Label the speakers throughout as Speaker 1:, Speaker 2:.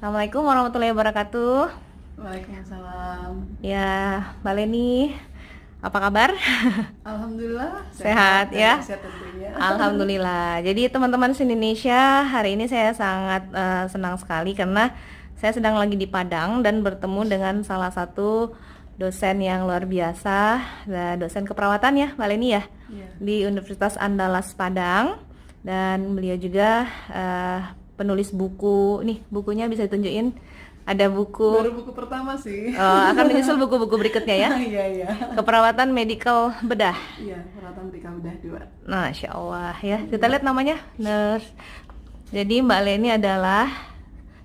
Speaker 1: Assalamualaikum warahmatullahi wabarakatuh.
Speaker 2: Waalaikumsalam.
Speaker 1: Ya, Mbak Leni, apa kabar?
Speaker 2: Alhamdulillah
Speaker 1: Sehat
Speaker 2: dan
Speaker 1: ya?
Speaker 2: sehat tentunya.
Speaker 1: Alhamdulillah. Jadi teman-teman se-Indonesia, hari ini saya sangat senang sekali karena saya sedang lagi di Padang dan bertemu dengan salah satu dosen yang luar biasa, dosen keperawatan ya, Mbak Leni ya,
Speaker 2: Iya.
Speaker 1: di Universitas Andalas Padang. Dan beliau juga penulis buku. Nih, bukunya bisa ditunjukin. Ada buku.
Speaker 2: Baru buku pertama sih.
Speaker 1: Akan menyusul buku-buku berikutnya ya.
Speaker 2: Iya, iya.
Speaker 1: Keperawatan medical bedah.
Speaker 2: Iya, perawatan Tika udah 2.
Speaker 1: Masya Allah ya. Kita lihat namanya nurse. Jadi Mbak Leni adalah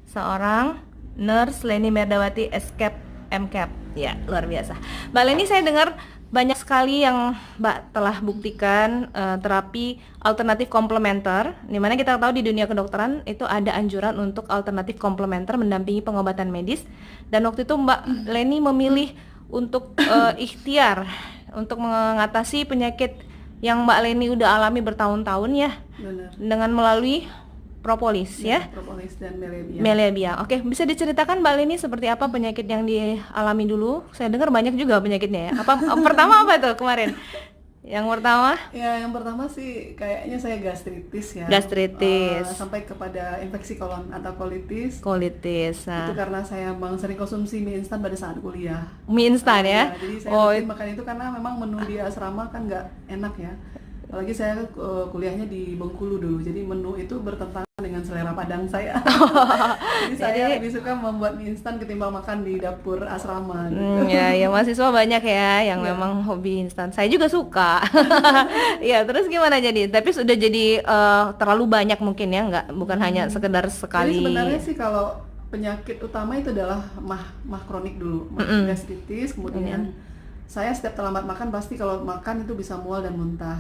Speaker 1: seorang nurse Leni Merdawati Escape MCAP. Ya, luar biasa. Mbak Leni, saya dengar banyak sekali yang Mbak telah buktikan terapi alternatif komplementer, di mana kita tahu di dunia kedokteran itu ada anjuran untuk alternatif komplementer mendampingi pengobatan medis. Dan waktu itu Mbak Leni memilih untuk ikhtiar untuk mengatasi penyakit yang Mbak Leni udah alami bertahun-tahun ya,
Speaker 2: Benar.
Speaker 1: dengan melalui propolis ya.
Speaker 2: Propolis dan melebia.
Speaker 1: Melebia. Oke, bisa diceritakan Mbak Leni seperti apa penyakit yang dialami dulu? Saya dengar banyak juga penyakitnya ya. Pertama apa tuh kemarin? Yang pertama?
Speaker 2: Ya, yang pertama sih kayaknya saya gastritis ya.
Speaker 1: Gastritis.
Speaker 2: Sampai kepada infeksi kolon atau kolitis.
Speaker 1: Kolitis.
Speaker 2: Itu karena saya memang sering konsumsi mie instan pada saat kuliah.
Speaker 1: Mie instan ya?
Speaker 2: Jadi saya rutin makan itu karena memang menu di asrama kan nggak enak ya. Apalagi saya kuliahnya di Bengkulu dulu, jadi menu itu bertentangan dengan selera Padang saya. Jadi saya lebih suka membuat mie instan ketimbang makan di dapur asrama gitu.
Speaker 1: Ya mahasiswa banyak ya yang
Speaker 2: Ya.
Speaker 1: memang hobi instan. Saya juga suka. Ya, terus gimana jadi? Tapi sudah jadi terlalu banyak mungkin ya, bukan hanya sekedar
Speaker 2: Jadi
Speaker 1: sekali.
Speaker 2: sebenarnya sih kalau penyakit utama itu adalah mah kronik dulu, gastritis, kemudian saya setiap terlambat makan pasti kalau makan itu bisa mual dan muntah.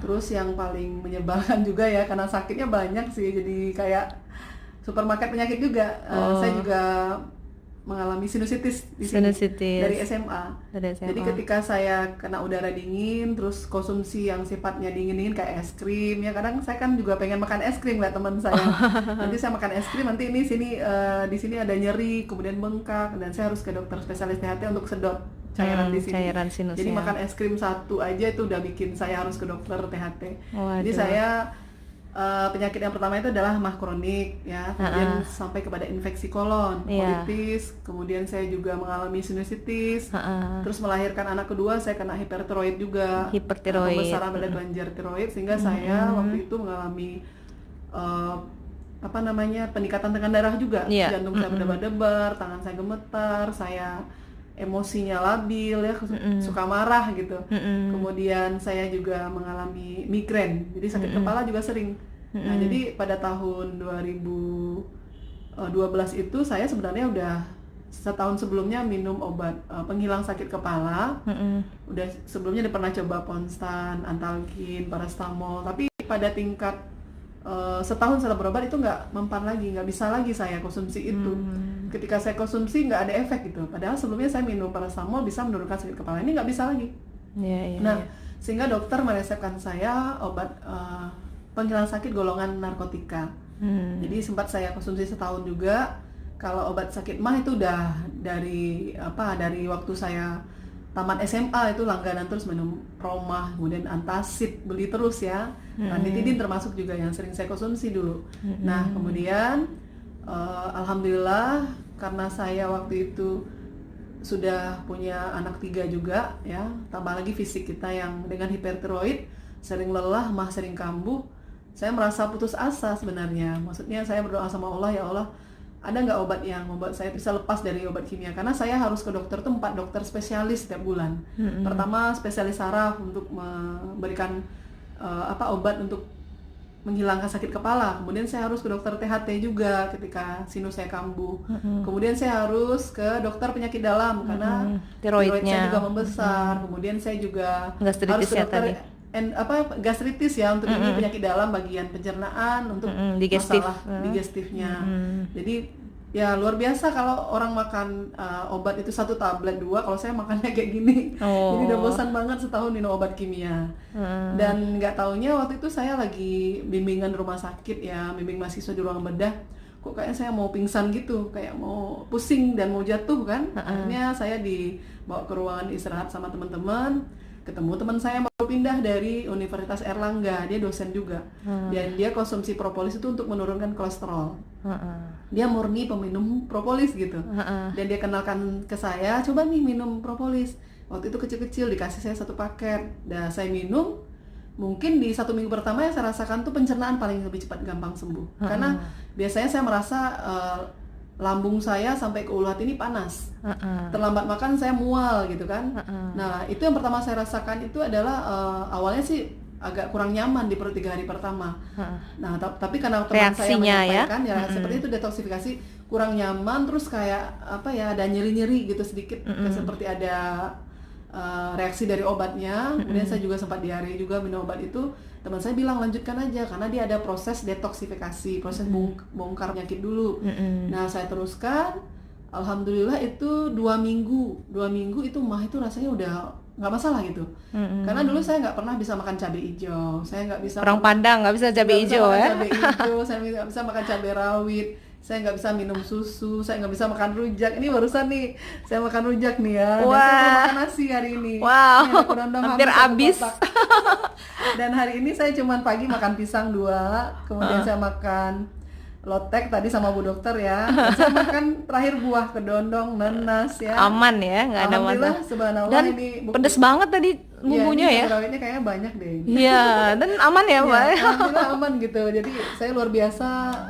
Speaker 2: Terus yang paling menyebalkan juga ya karena sakitnya banyak sih, jadi kayak supermarket penyakit juga. Saya juga mengalami sinusitis di sini dari SMA. Jadi ketika saya kena udara dingin, terus konsumsi yang sifatnya dingin-dingin kayak es krim ya, kadang saya kan juga pengen makan es krim lihat teman saya. Nanti saya makan es krim, nanti di sini ada nyeri, kemudian bengkak, dan saya harus ke dokter spesialis THT untuk sedot cairan di sini.
Speaker 1: Cairan sinus.
Speaker 2: Jadi
Speaker 1: ya.
Speaker 2: makan es krim satu aja itu udah bikin saya harus ke dokter THT.
Speaker 1: Waduh.
Speaker 2: Jadi saya penyakit yang pertama itu adalah mah kronik ya, kemudian sampai kepada infeksi kolon, kolitis, kemudian saya juga mengalami sinusitis, terus melahirkan anak kedua saya kena hipertiroid juga, pembesaran pada kelenjar tiroid, sehingga saya waktu itu mengalami peningkatan tekanan darah juga, jantung saya berdebar-debar, tangan saya gemetar, saya emosinya labil ya, suka marah gitu. Kemudian saya juga mengalami migrain, jadi sakit kepala juga sering. Nah, jadi pada tahun 2012 itu saya sebenarnya udah setahun sebelumnya minum obat penghilang sakit kepala. Udah sebelumnya pernah coba Ponstan, Antalgin, Paracetamol, tapi pada tingkat setahun setelah berobat itu nggak mempan lagi, nggak bisa lagi saya konsumsi itu. Ketika saya konsumsi nggak ada efek gitu. Padahal sebelumnya saya minum paracetamol bisa menurunkan sakit kepala, ini nggak bisa lagi. Sehingga dokter meresepkan saya obat penghilang sakit golongan narkotika. Jadi sempat saya konsumsi setahun juga. Kalau obat sakit mah itu udah dari waktu saya tamat SMA itu langganan terus minum Promah, kemudian Antacid beli terus ya. Ranitidin termasuk juga yang sering saya konsumsi dulu. Nah, kemudian alhamdulillah karena saya waktu itu sudah punya anak 3 juga ya, tambah lagi fisik kita yang dengan hipertiroid, sering lelah, mah sering kambuh, saya merasa putus asa sebenarnya. Maksudnya saya berdoa sama Allah, ya Allah, ada nggak obat yang membuat saya bisa lepas dari obat kimia? Karena saya harus ke dokter tuh 4 dokter spesialis setiap bulan. Pertama spesialis saraf untuk memberikan obat untuk menghilangkan sakit kepala. Kemudian saya harus ke dokter THT juga ketika sinus saya kambuh. Kemudian saya harus ke dokter penyakit dalam karena tiroid saya juga membesar. Kemudian saya juga harus ke dokter gastritis ya untuk ini penyakit dalam bagian pencernaan, untuk masalah digestifnya. Jadi ya luar biasa kalau orang makan obat itu 1 tablet 2, kalau saya makannya kayak gini. Jadi udah bosan banget setahun minum obat kimia. Dan nggak taunya waktu itu saya lagi bimbingan rumah sakit ya, bimbing mahasiswa di ruang bedah, kok kayaknya saya mau pingsan gitu, kayak mau pusing dan mau jatuh kan. Akhirnya saya dibawa ke ruangan istirahat sama teman-teman. Ketemu teman saya baru pindah dari Universitas Erlangga, dia dosen juga. Dan dia konsumsi propolis itu untuk menurunkan kolesterol. Dia murni peminum propolis gitu. Dan dia kenalkan ke saya, coba nih minum propolis. Waktu itu kecil-kecil dikasih saya 1 paket. Dan saya minum, mungkin di 1 minggu pertama yang saya rasakan tuh pencernaan paling lebih cepat gampang sembuh. Karena biasanya saya merasa lambung saya sampai ke ulu hati ini panas. Terlambat makan saya mual gitu kan. Nah, itu yang pertama saya rasakan itu adalah awalnya sih agak kurang nyaman di perut 3 hari pertama. Nah, tapi karena teman saya menyampaikan ya seperti itu detoksifikasi, kurang nyaman, terus kayak apa ya, ada nyeri-nyeri gitu sedikit, seperti ada reaksi dari obatnya. Kemudian saya juga sempat diare juga minum obat itu. Teman saya bilang lanjutkan aja karena dia ada proses detoksifikasi, proses bongkar penyakit dulu. Nah, saya teruskan. Alhamdulillah itu 2 minggu itu mah itu rasanya udah nggak masalah gitu. Karena dulu saya nggak pernah bisa makan cabai hijau, saya nggak bisa
Speaker 1: orang Padang nggak bisa cabai hijau ya.
Speaker 2: Cabai hijau, saya nggak bisa makan cabai rawit, saya nggak bisa minum susu, saya nggak bisa makan rujak. Ini barusan nih saya makan rujak nih ya. Dan saya mau makan nasi hari ini.
Speaker 1: Wow,
Speaker 2: ini
Speaker 1: hampir habis.
Speaker 2: Dan hari ini saya cuma pagi makan pisang 2, kemudian saya makan lotek tadi sama Bu Dokter ya. Dan saya makan terakhir buah kedondong, nanas ya.
Speaker 1: Aman ya, nggak ada masalah.
Speaker 2: Subhanallah,
Speaker 1: dan
Speaker 2: ini
Speaker 1: pedes banget tadi bumbunya ya.
Speaker 2: Rawitnya kayaknya banyak deh.
Speaker 1: Iya, dan aman ya Mbak.
Speaker 2: Alhamdulillah aman gitu. Jadi saya luar biasa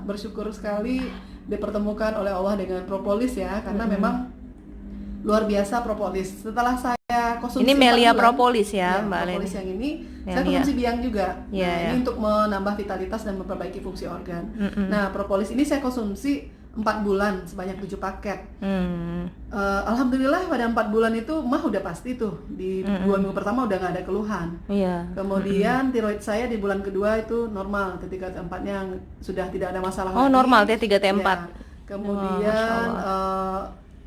Speaker 2: bersyukur sekali dipertemukan oleh Allah dengan propolis ya, karena memang luar biasa propolis. Setelah saya konsumsi
Speaker 1: ini Melia
Speaker 2: 4 bulan,
Speaker 1: propolis ya Mbak Leni.
Speaker 2: Propolis yang ini saya konsumsi biang juga.
Speaker 1: Ini
Speaker 2: untuk menambah vitalitas dan memperbaiki fungsi organ. Nah, propolis ini saya konsumsi 4 bulan sebanyak 7 paket. Alhamdulillah pada 4 bulan itu mah udah pasti tuh di 2 minggu pertama udah nggak ada keluhan. Kemudian tiroid saya di bulan kedua itu normal, T3 T4-nya sudah tidak ada masalah lagi.
Speaker 1: Normal T3 T4.
Speaker 2: Ya. Kemudian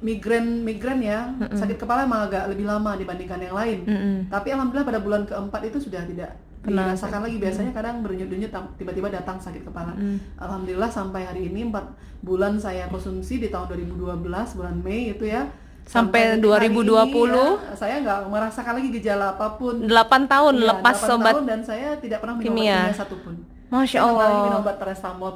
Speaker 2: migrain ya, sakit kepala emang agak lebih lama dibandingkan yang lain. Tapi alhamdulillah pada bulan keempat itu sudah tidak dirasakan lagi. Biasanya kadang berdenyut-denyut tiba-tiba datang sakit kepala. Alhamdulillah sampai hari ini 4 bulan saya konsumsi di tahun 2012 bulan Mei itu ya.
Speaker 1: Sampai 2020
Speaker 2: ya, saya nggak merasakan lagi gejala apapun.
Speaker 1: 8 tahun lepas
Speaker 2: 8
Speaker 1: obat
Speaker 2: tahun, dan saya tidak pernah minum
Speaker 1: kimia
Speaker 2: obat kimia satupun.
Speaker 1: Masya
Speaker 2: Allah. Saya nggak pernah minum obat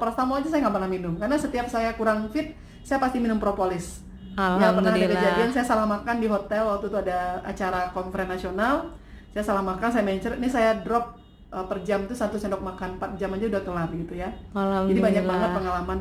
Speaker 2: paracetamol aja saya nggak pernah minum. Karena setiap saya kurang fit, saya pasti minum propolis. Ya, pernah ada kejadian saya salah makan di hotel waktu itu ada acara konferensi nasional. Saya salah makan, saya mencer, ini saya drop per jam itu 1 sendok makan, 4 jam aja udah kelar gitu ya. Jadi banyak banget pengalaman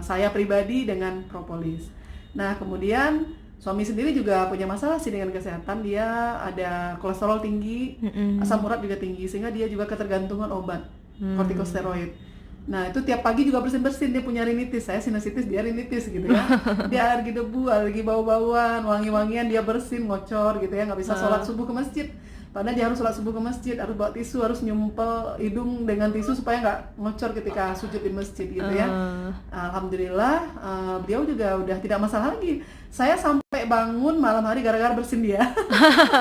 Speaker 2: saya pribadi dengan propolis. Nah, kemudian suami sendiri juga punya masalah sih dengan kesehatan. Dia ada kolesterol tinggi, asam urat juga tinggi, sehingga dia juga ketergantungan obat kortikosteroid. Nah, itu tiap pagi juga bersin-bersin, dia punya rinitis, saya sinusitis, dia rinitis gitu ya. Dia alergi debu, alergi bau-bauan, wangi-wangian, dia bersin, ngocor gitu ya, nggak bisa sholat subuh ke masjid. Padahal dia harus sholat subuh ke masjid, harus bawa tisu, harus nyumpel hidung dengan tisu supaya nggak ngocor ketika sujud di masjid gitu ya. Alhamdulillah, beliau juga udah tidak masalah lagi. Saya sampai bangun malam hari gara-gara bersin dia.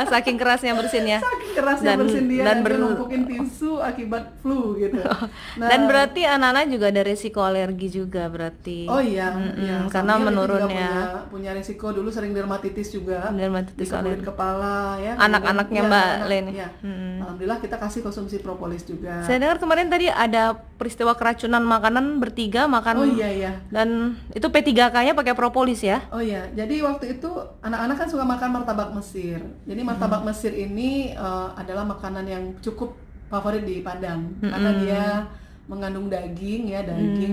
Speaker 1: Saking kerasnya bersinnya.
Speaker 2: Saking kerasnya bersin dia, dan dia numpukin tisu akibat flu gitu. Nah,
Speaker 1: dan berarti anak-anak juga ada resiko alergi juga berarti.
Speaker 2: Oh iya,
Speaker 1: karena menurunnya.
Speaker 2: Punya resiko dulu sering dermatitis juga.
Speaker 1: Dermatitis
Speaker 2: kulit kepala ya.
Speaker 1: Anak-anaknya Mbak Leni.
Speaker 2: Ya. Alhamdulillah kita kasih konsumsi propolis juga.
Speaker 1: Saya dengar kemarin tadi ada peristiwa keracunan makanan bertiga makan.
Speaker 2: Oh iya.
Speaker 1: Dan itu P3K-nya pakai propolis ya?
Speaker 2: Oh iya. Jadi waktu itu anak-anak kan suka makan martabak Mesir. Jadi martabak Mesir ini adalah makanan yang cukup favorit di Padang karena dia mengandung daging ya,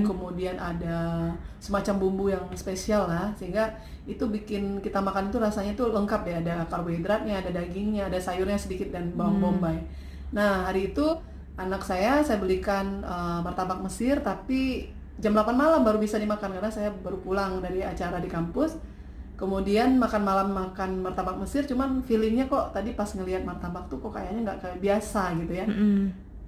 Speaker 2: kemudian ada semacam bumbu yang spesial lah, sehingga itu bikin kita makan itu rasanya itu lengkap ya, ada karbohidratnya, ada dagingnya, ada sayurnya sedikit dan bawang bombay. Nah, hari itu anak saya belikan martabak Mesir, tapi jam 8 malam baru bisa dimakan karena saya baru pulang dari acara di kampus. Kemudian makan malam makan martabak Mesir, cuman feelingnya kok tadi pas ngelihat martabak tuh kok kayaknya nggak kayak biasa gitu ya.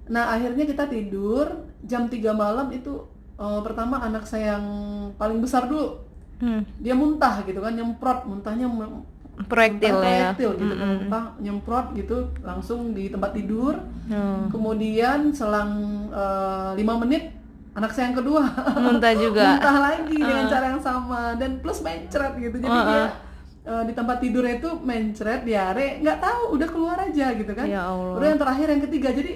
Speaker 2: Nah, akhirnya kita tidur jam 3 malam itu pertama anak saya yang paling besar dulu dia muntah gitu kan, muntahnya proyektil gitu, muntah nyemprot gitu langsung di tempat tidur. Kemudian selang 5 menit anak saya yang kedua
Speaker 1: muntah juga.
Speaker 2: Muntah lagi dengan cara yang sama dan plus mencret gitu. Jadi dia di tempat tidurnya itu mencret, diare, nggak tahu, udah keluar aja gitu kan.
Speaker 1: Ya Allah.
Speaker 2: Udah yang terakhir yang ketiga, jadi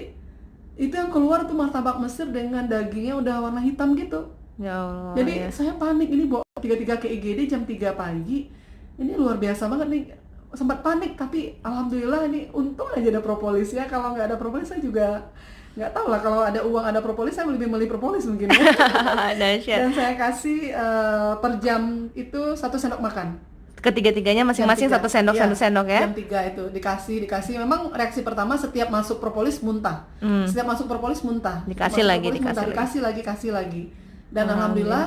Speaker 2: itu yang keluar tuh martabak Mesir dengan dagingnya udah warna hitam gitu.
Speaker 1: Ya Allah.
Speaker 2: Jadi saya panik, ini bawa 3 ke IGD jam 3 pagi. Ini luar biasa banget nih. Sempat panik, tapi alhamdulillah ini untung aja ada propolis ya. Kalau nggak ada propolis saya juga nggak tahu lah, kalau ada uang ada propolis saya lebih beli propolis mungkin ya. Dan saya kasih per jam itu 1 sendok makan.
Speaker 1: Ketiga-tiganya masing-masing 1 sendok,
Speaker 2: ya,
Speaker 1: 1 sendok ya.
Speaker 2: Jam 3 itu dikasih. Memang reaksi pertama setiap masuk propolis muntah. Setiap masuk propolis muntah.
Speaker 1: Dikasih lagi.
Speaker 2: Dan alhamdulillah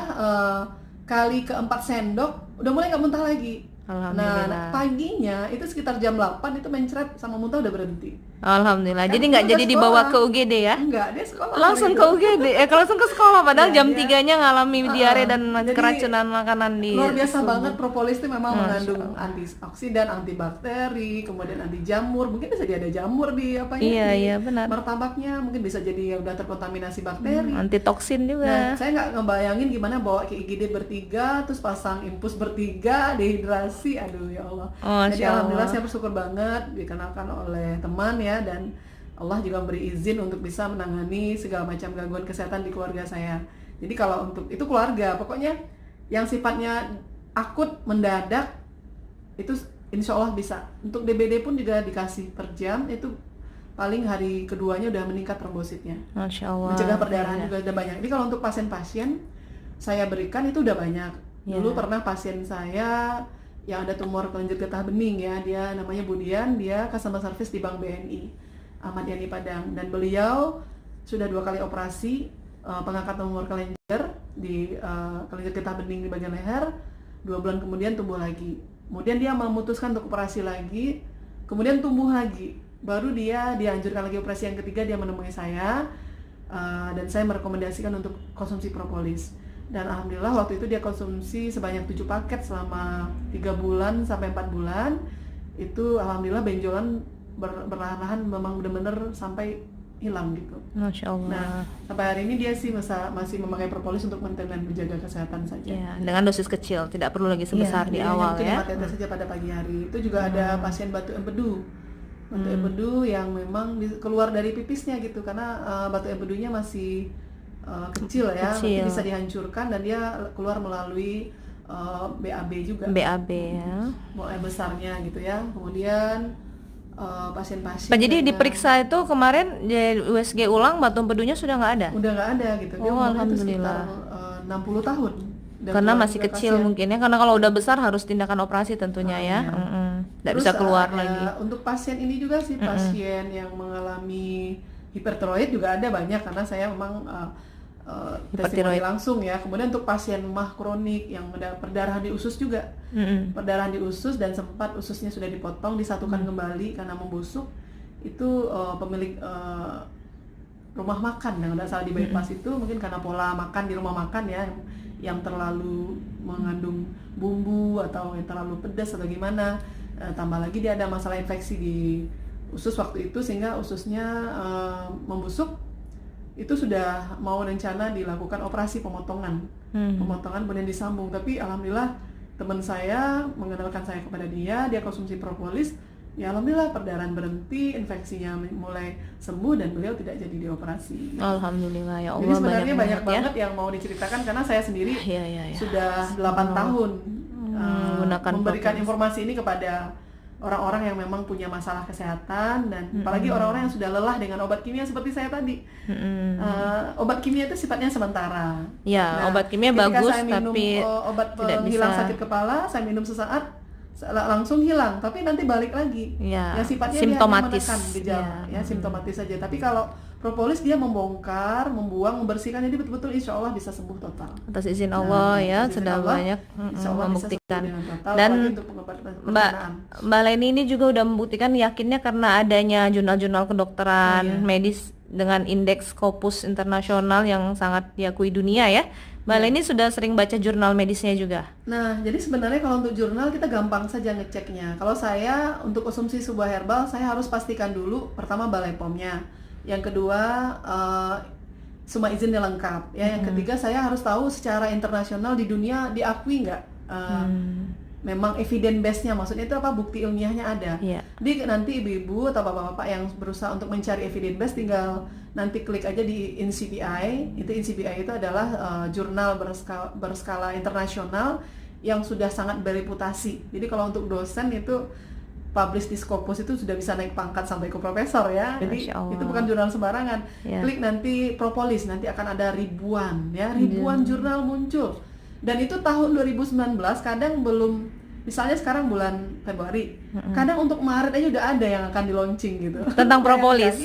Speaker 2: kali ke-4 sendok udah mulai nggak muntah lagi. Nah, paginya itu sekitar jam 8 itu mencret sama muntah udah berhenti.
Speaker 1: Alhamdulillah.
Speaker 2: Kan
Speaker 1: Jadi nggak jadi dibawa ke UGD ya?
Speaker 2: Enggak, dia sekolah.
Speaker 1: Langsung ke UGD. Langsung ke sekolah padahal
Speaker 2: ya,
Speaker 1: jam 3-nya ngalami diare dan
Speaker 2: jadi,
Speaker 1: keracunan makanan di
Speaker 2: luar biasa
Speaker 1: subuh.
Speaker 2: banget. Propolis itu memang mengandung antioksidan, antibakteri, kemudian anti jamur. Mungkin bisa jadi ada jamur di
Speaker 1: Iya, benar.
Speaker 2: martabaknya, mungkin bisa jadi udah terkontaminasi bakteri.
Speaker 1: Antitoksin juga.
Speaker 2: Nah, saya nggak ngebayangin gimana bawa ke IGD bertiga, terus pasang infus bertiga, dehidrasi, aduh ya Allah. Jadi alhamdulillah saya bersyukur banget dikenalkan oleh teman ya, dan Allah juga memberi izin untuk bisa menangani segala macam gangguan kesehatan di keluarga saya. Jadi kalau untuk itu keluarga, pokoknya yang sifatnya akut mendadak itu insya Allah bisa. Untuk DBD pun juga dikasih per jam, itu paling hari keduanya udah meningkat trombositnya.
Speaker 1: Masya Allah.
Speaker 2: Mencegah perdarahan juga udah banyak. Jadi kalau untuk pasien-pasien saya berikan itu udah banyak. Dulu pernah pasien saya yang ada tumor kelenjar getah bening ya, dia namanya Budian, dia customer service di Bank BNI Ahmad Yani Padang, dan beliau sudah 2 kali operasi pengangkatan tumor kelenjar di kelenjar getah bening di bagian leher. 2 bulan kemudian tumbuh lagi, kemudian dia memutuskan untuk operasi lagi, kemudian tumbuh lagi, baru dia dianjurkan lagi operasi yang ketiga. Dia menemui saya dan saya merekomendasikan untuk konsumsi propolis, dan alhamdulillah waktu itu dia konsumsi sebanyak 7 paket selama 3 bulan sampai 4 bulan. Itu alhamdulillah benjolan berlahan-lahan memang benar-benar sampai hilang gitu.
Speaker 1: Masya Allah.
Speaker 2: Nah, sampai hari ini dia sih masih memakai propolis untuk menjaga kesehatan saja.
Speaker 1: Ya, dengan dosis kecil, tidak perlu lagi sebesar di awal ya.
Speaker 2: Mungkin saja pada pagi hari. Itu juga ada pasien batu empedu. Batu empedu yang memang keluar dari pipisnya gitu, karena batu empedunya masih kecil ya, mungkin bisa dihancurkan, dan dia keluar melalui BAB juga.
Speaker 1: BAB ya.
Speaker 2: Mulai besarnya gitu ya. Kemudian pasien-pasien.
Speaker 1: Jadi diperiksa itu kemarin di USG ulang batu empedunya sudah nggak ada?
Speaker 2: Udah nggak ada gitu. Dia
Speaker 1: alhamdulillah.
Speaker 2: Sekitar 60 tahun.
Speaker 1: Karena masih kecil mungkin ya. Karena kalau udah besar harus tindakan operasi tentunya ya. Nggak bisa keluar lagi.
Speaker 2: Untuk pasien ini juga sih, pasien yang mengalami hipertiroid juga ada banyak, karena saya memang testimoni langsung ya. Kemudian untuk pasien MAH kronik yang ada perdarahan di usus juga, perdarahan di usus dan sempat ususnya sudah dipotong, disatukan kembali karena membusuk, itu pemilik rumah makan yang ada salah di bypass itu, mungkin karena pola makan di rumah makan ya yang terlalu mengandung bumbu atau yang terlalu pedas atau gimana, tambah lagi dia ada masalah infeksi di usus waktu itu sehingga ususnya membusuk. Itu sudah mau rencana dilakukan operasi pemotongan, kemudian disambung. Tapi alhamdulillah teman saya mengenalkan saya kepada dia konsumsi propolis, ya alhamdulillah perdarahan berhenti, infeksinya mulai sembuh, dan beliau tidak jadi dioperasi.
Speaker 1: Alhamdulillah ya Allah.
Speaker 2: Jadi sebenarnya banyak banget yang mau diceritakan, karena saya sendiri sudah 8 tahun memberikan informasi ini kepada orang-orang yang memang punya masalah kesehatan, dan apalagi orang-orang yang sudah lelah dengan obat kimia seperti saya tadi. Obat kimia itu sifatnya sementara.
Speaker 1: Ya, obat kimia bagus,
Speaker 2: saya minum
Speaker 1: tapi
Speaker 2: obat penghilang sakit kepala, saya minum sesaat langsung hilang, tapi nanti balik lagi.
Speaker 1: Ya,
Speaker 2: sifatnya
Speaker 1: simptomatis.
Speaker 2: Dia menekan gejala, simptomatis saja. Tapi kalau propolis dia membongkar, membuang, membersihkan, jadi betul-betul insya Allah bisa sembuh total.
Speaker 1: Atas izin Allah sudah banyak membuktikan. Dan Mbak Leni ini juga udah membuktikan, yakinnya karena adanya jurnal-jurnal kedokteran medis dengan indeks Scopus internasional yang sangat diakui dunia ya. Mbak Leni sudah sering baca jurnal medisnya juga.
Speaker 2: Nah, jadi sebenarnya kalau untuk jurnal kita gampang saja ngeceknya. Kalau saya untuk konsumsi sebuah herbal, saya harus pastikan dulu pertama Balai POM-nya. Yang kedua semua izinnya lengkap. Ya, yang ketiga saya harus tahu secara internasional di dunia diakui nggak memang evidence base-nya, maksudnya itu apa, bukti ilmiahnya ada. Jadi nanti ibu-ibu atau bapak-bapak yang berusaha untuk mencari evidence base tinggal nanti klik aja di INCBI. Itu INCBI itu adalah jurnal berskala internasional yang sudah sangat bereputasi. Jadi kalau untuk dosen itu publish di Scopus itu sudah bisa naik pangkat sampai ke profesor ya. Jadi itu bukan jurnal sembarangan. Klik nanti Propolis, nanti akan ada ribuan jurnal muncul. Dan itu tahun 2019 kadang belum, misalnya sekarang bulan Februari, kadang untuk Maret aja udah ada yang akan di launching gitu.
Speaker 1: Tentang propolis.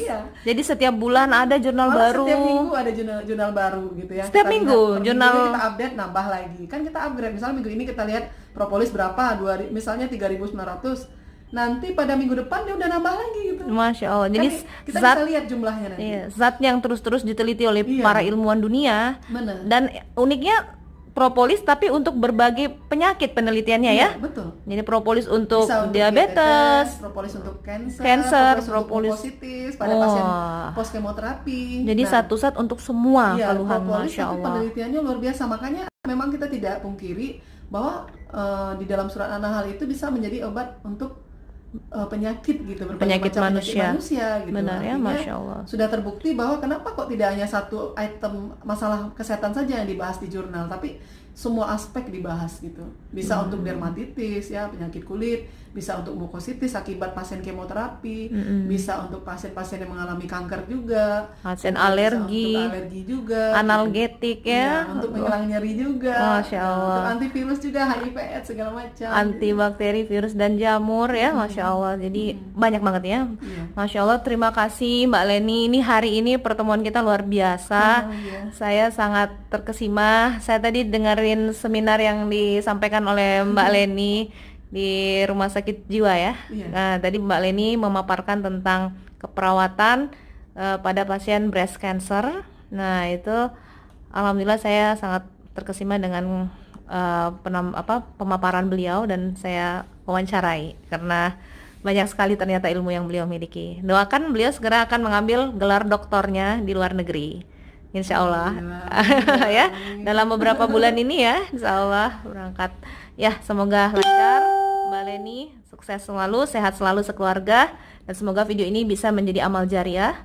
Speaker 1: Jadi setiap bulan ada jurnal baru.
Speaker 2: Setiap minggu ada jurnal baru gitu ya.
Speaker 1: Setiap minggu jurnal
Speaker 2: kita update, nambah lagi. Kan kita upgrade. Misalnya minggu ini kita lihat propolis berapa, misalnya 3.900. Nanti pada minggu depan dia udah nambah lagi gitu.
Speaker 1: Masya Allah. Jadi
Speaker 2: kan kita bisa lihat jumlahnya nanti.
Speaker 1: Zat yang terus-terus diteliti oleh para ilmuwan dunia.
Speaker 2: Benar.
Speaker 1: Dan uniknya propolis tapi untuk berbagai penyakit penelitiannya ya.
Speaker 2: Betul.
Speaker 1: Jadi propolis untuk diabetes,
Speaker 2: propolis untuk cancer, propolis positif pada pasien post kemoterapi.
Speaker 1: Jadi satu zat untuk semua keluhan. Masya Allah.
Speaker 2: Penelitiannya luar biasa, makanya memang kita tidak pungkiri bahwa di dalam surat An-Nahl itu bisa menjadi obat untuk penyakit gitu,
Speaker 1: penyakit manusia
Speaker 2: gitu.
Speaker 1: Benar ya, Masya Allah.
Speaker 2: Sudah terbukti bahwa kenapa kok tidak hanya satu item masalah kesehatan saja yang dibahas di jurnal, tapi semua aspek dibahas gitu. Bisa untuk dermatitis ya, penyakit kulit, bisa untuk mukositis akibat pasien kemoterapi, bisa untuk pasien-pasien yang mengalami kanker juga,
Speaker 1: pasien alergi
Speaker 2: juga,
Speaker 1: analgetik ya,
Speaker 2: untuk menghilang nyeri juga,
Speaker 1: Masya Allah.
Speaker 2: untuk antivirus juga, HIV/AIDS segala macam,
Speaker 1: antibakteri, virus dan jamur ya, Masya Allah. Jadi banyak banget ya. Masya Allah. Terima kasih Mbak Leni. Ini hari ini pertemuan kita luar biasa. Saya sangat terkesima. Saya tadi dengerin seminar yang disampaikan oleh Mbak Leni di Rumah Sakit Jiwa ya. Nah, tadi Mbak Leni memaparkan tentang keperawatan pada pasien breast cancer. Nah, itu alhamdulillah saya sangat terkesima dengan pemaparan beliau, dan saya wawancarai karena banyak sekali ternyata ilmu yang beliau miliki. Doakan beliau segera akan mengambil gelar doktornya di luar negeri, insya Allah. Ya, dalam beberapa bulan ini ya, insya Allah berangkat. Ya, semoga lancar Mbak Leni, sukses selalu, sehat selalu sekeluarga, dan semoga video ini bisa menjadi amal jariah,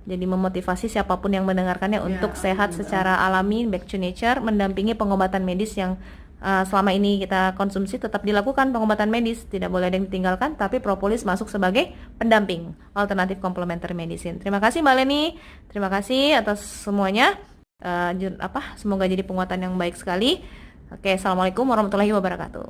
Speaker 1: jadi memotivasi siapapun yang mendengarkannya untuk sehat secara alami, back to nature, mendampingi pengobatan medis yang selama ini kita konsumsi. Tetap dilakukan pengobatan medis, tidak boleh ada yang ditinggalkan, tapi propolis masuk sebagai pendamping, alternatif complementary medicine. Terima kasih Mbak Leni, terima kasih atas semuanya. Semoga jadi penguatan yang baik sekali. Oke, assalamualaikum warahmatullahi wabarakatuh.